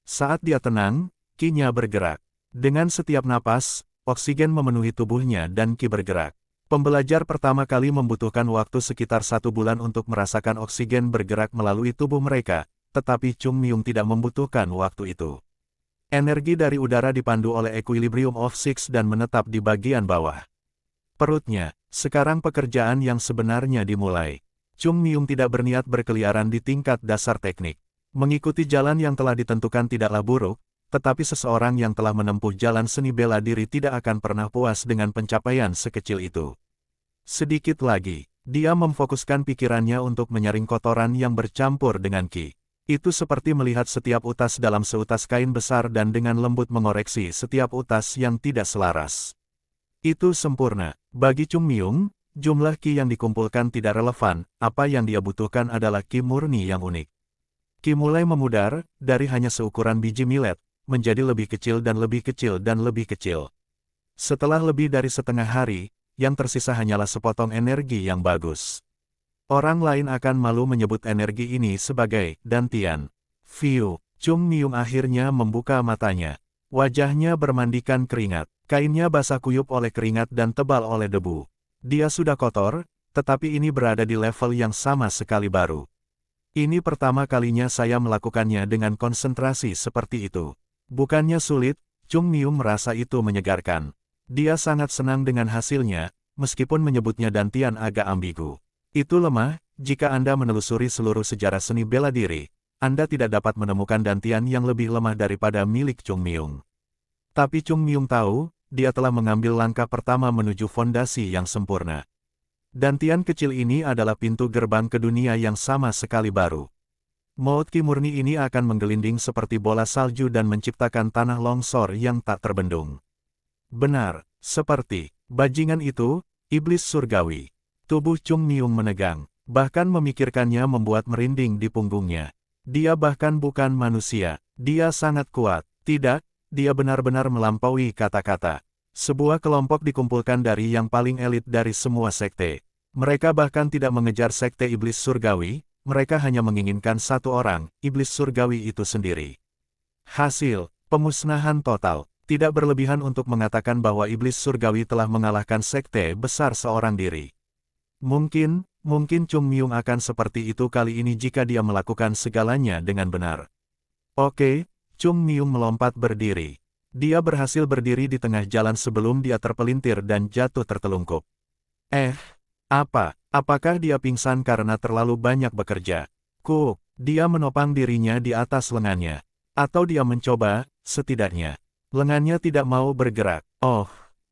Saat dia tenang, ki-nya bergerak. Dengan setiap napas, oksigen memenuhi tubuhnya dan ki bergerak. Pembelajar pertama kali membutuhkan waktu sekitar 1 bulan untuk merasakan oksigen bergerak melalui tubuh mereka, tetapi Chung Myung tidak membutuhkan waktu itu. Energi dari udara dipandu oleh equilibrium of six dan menetap di bagian bawah perutnya. Sekarang pekerjaan yang sebenarnya dimulai. Chung Myung tidak berniat berkeliaran di tingkat dasar teknik. Mengikuti jalan yang telah ditentukan tidaklah buruk, tetapi seseorang yang telah menempuh jalan seni bela diri tidak akan pernah puas dengan pencapaian sekecil itu. Sedikit lagi, dia memfokuskan pikirannya untuk menyaring kotoran yang bercampur dengan ki. Itu seperti melihat setiap utas dalam seutas kain besar dan dengan lembut mengoreksi setiap utas yang tidak selaras. Itu sempurna. Bagi Chung Myung, jumlah ki yang dikumpulkan tidak relevan, apa yang dia butuhkan adalah ki murni yang unik. Ki mulai memudar, dari hanya seukuran biji millet, menjadi lebih kecil dan lebih kecil dan lebih kecil. Setelah lebih dari setengah hari, yang tersisa hanyalah sepotong energi yang bagus. Orang lain akan malu menyebut energi ini sebagai dantian. Chung Myung akhirnya membuka matanya. Wajahnya bermandikan keringat. Kainnya basah kuyup oleh keringat dan tebal oleh debu. Dia sudah kotor, tetapi ini berada di level yang sama sekali baru. Ini pertama kalinya saya melakukannya dengan konsentrasi seperti itu. Bukannya sulit, Chung Mium merasa itu menyegarkan. Dia sangat senang dengan hasilnya, meskipun menyebutnya dantian agak ambigu. Itu lemah, jika Anda menelusuri seluruh sejarah seni bela diri, Anda tidak dapat menemukan dantian yang lebih lemah daripada milik Chung Mium. Tapi Chung Mium tahu, dia telah mengambil langkah pertama menuju fondasi yang sempurna. Dantian kecil ini adalah pintu gerbang ke dunia yang sama sekali baru. Maut Ki murni ini akan menggelinding seperti bola salju dan menciptakan tanah longsor yang tak terbendung. Benar, seperti bajingan itu, iblis surgawi. Tubuh Chung Mium menegang, bahkan memikirkannya membuat merinding di punggungnya. Dia bahkan bukan manusia, dia sangat kuat. Tidak, dia benar-benar melampaui kata-kata. Sebuah kelompok dikumpulkan dari yang paling elit dari semua sekte. Mereka bahkan tidak mengejar sekte iblis surgawi, mereka hanya menginginkan satu orang, iblis surgawi itu sendiri. Hasil, pemusnahan total. Tidak berlebihan untuk mengatakan bahwa iblis surgawi telah mengalahkan sekte besar seorang diri. Mungkin Chung Mium akan seperti itu kali ini jika dia melakukan segalanya dengan benar. Oke. Chung Mium melompat berdiri. Dia berhasil berdiri di tengah jalan sebelum dia terpelintir dan jatuh tertelungkup. Apakah dia pingsan karena terlalu banyak bekerja? Dia menopang dirinya di atas lengannya. Atau dia mencoba, setidaknya. Lengannya tidak mau bergerak.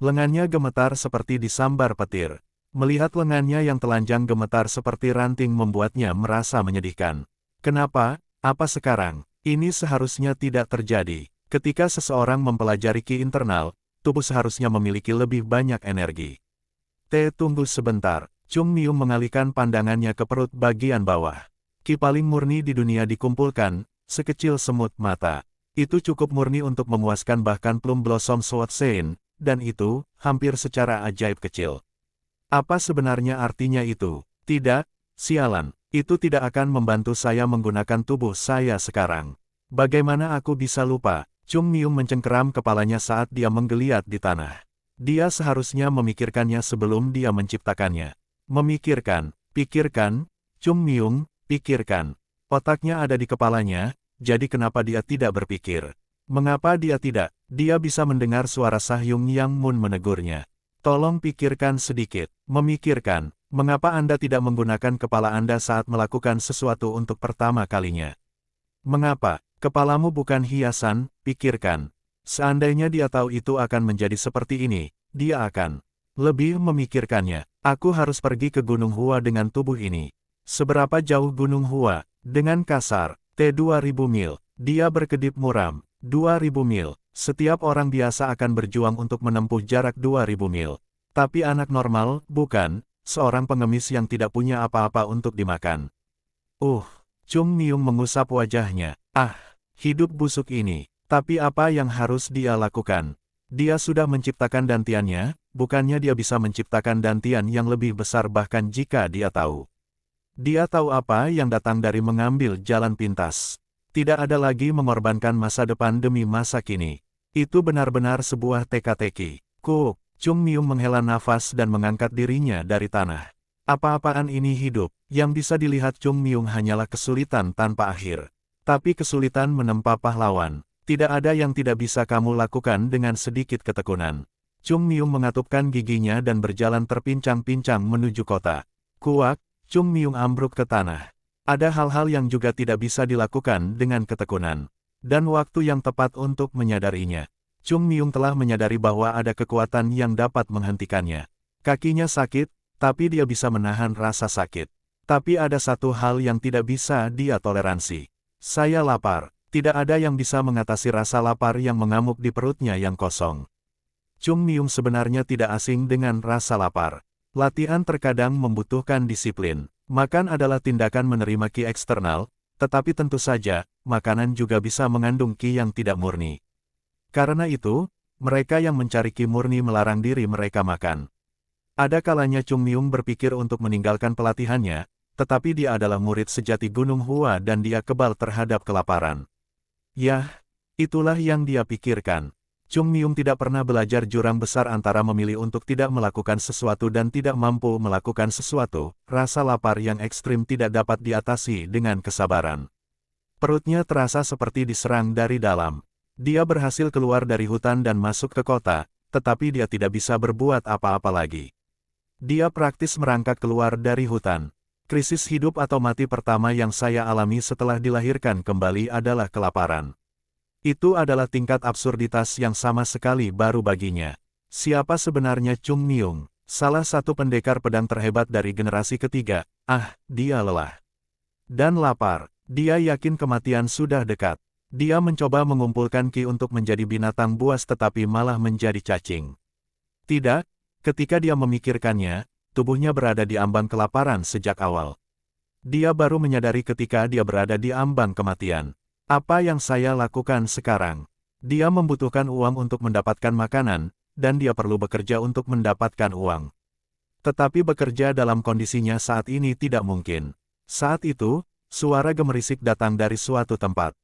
Lengannya gemetar seperti disambar petir. Melihat lengannya yang telanjang gemetar seperti ranting membuatnya merasa menyedihkan. Kenapa? Apa sekarang? Ini seharusnya tidak terjadi. Ketika seseorang mempelajari ki internal, tubuh seharusnya memiliki lebih banyak energi. Tunggu sebentar. Chung Mium mengalihkan pandangannya ke perut bagian bawah. Ki paling murni di dunia dikumpulkan, sekecil semut mata. Itu cukup murni untuk memuaskan bahkan Plum Blossom Sword Sein, dan itu, hampir secara ajaib kecil. Apa sebenarnya artinya itu? Tidak, sialan. Itu tidak akan membantu saya menggunakan tubuh saya sekarang. Bagaimana aku bisa lupa? Chung Mium mencengkeram kepalanya saat dia menggeliat di tanah. Dia seharusnya memikirkannya sebelum dia menciptakannya. Pikirkan, Chung Mium, pikirkan. Otaknya ada di kepalanya, jadi kenapa dia tidak berpikir? Mengapa dia tidak? Dia bisa mendengar suara Sahyung Yang Moon menegurnya. Tolong pikirkan sedikit, memikirkan. Mengapa Anda tidak menggunakan kepala Anda saat melakukan sesuatu untuk pertama kalinya? Mengapa? Kepalamu bukan hiasan, pikirkan. Seandainya dia tahu itu akan menjadi seperti ini, dia akan lebih memikirkannya. Aku harus pergi ke Gunung Hua dengan tubuh ini. Seberapa jauh Gunung Hua? Dengan kasar, 2000 mil. Dia berkedip muram. 2000 mil. Setiap orang biasa akan berjuang untuk menempuh jarak 2000 mil. Tapi anak normal, bukan. Seorang pengemis yang tidak punya apa-apa untuk dimakan. Chung Mium mengusap wajahnya. Hidup busuk ini. Tapi apa yang harus dia lakukan? Dia sudah menciptakan dantiannya, bukannya dia bisa menciptakan dantian yang lebih besar bahkan jika dia tahu. Dia tahu apa yang datang dari mengambil jalan pintas. Tidak ada lagi mengorbankan masa depan demi masa kini. Itu benar-benar sebuah teka-teki. Chung Mium menghela nafas dan mengangkat dirinya dari tanah. Apa-apaan ini hidup? Yang bisa dilihat Chung Mium hanyalah kesulitan tanpa akhir. Tapi kesulitan menempa pahlawan. Tidak ada yang tidak bisa kamu lakukan dengan sedikit ketekunan. Chung Mium mengatupkan giginya dan berjalan terpincang-pincang menuju kota. Chung Mium ambruk ke tanah. Ada hal-hal yang juga tidak bisa dilakukan dengan ketekunan. Dan waktu yang tepat untuk menyadarinya. Chung Mium telah menyadari bahwa ada kekuatan yang dapat menghentikannya. Kakinya sakit, tapi dia bisa menahan rasa sakit. Tapi ada satu hal yang tidak bisa dia toleransi. Saya lapar. Tidak ada yang bisa mengatasi rasa lapar yang mengamuk di perutnya yang kosong. Chung Mium sebenarnya tidak asing dengan rasa lapar. Latihan terkadang membutuhkan disiplin. Makan adalah tindakan menerima ki eksternal, tetapi tentu saja, makanan juga bisa mengandung ki yang tidak murni. Karena itu, mereka yang mencari ki murni melarang diri mereka makan. Ada kalanya Chung Mium berpikir untuk meninggalkan pelatihannya, tetapi dia adalah murid sejati Gunung Hua dan dia kebal terhadap kelaparan. Yah, itulah yang dia pikirkan. Chung Myung tidak pernah belajar jurang besar antara memilih untuk tidak melakukan sesuatu dan tidak mampu melakukan sesuatu. Rasa lapar yang ekstrim tidak dapat diatasi dengan kesabaran. Perutnya terasa seperti diserang dari dalam. Dia berhasil keluar dari hutan dan masuk ke kota, tetapi dia tidak bisa berbuat apa-apa lagi. Dia praktis merangkak keluar dari hutan. Krisis hidup atau mati pertama yang saya alami setelah dilahirkan kembali adalah kelaparan. Itu adalah tingkat absurditas yang sama sekali baru baginya. Siapa sebenarnya Chung Myung? Salah satu pendekar pedang terhebat dari generasi ketiga. Dia lelah. Dan lapar. Dia yakin kematian sudah dekat. Dia mencoba mengumpulkan ki untuk menjadi binatang buas tetapi malah menjadi cacing. Tidak, ketika dia memikirkannya, tubuhnya berada di ambang kelaparan sejak awal. Dia baru menyadari ketika dia berada di ambang kematian. Apa yang saya lakukan sekarang? Dia membutuhkan uang untuk mendapatkan makanan, dan dia perlu bekerja untuk mendapatkan uang. Tetapi bekerja dalam kondisinya saat ini tidak mungkin. Saat itu, suara gemerisik datang dari suatu tempat.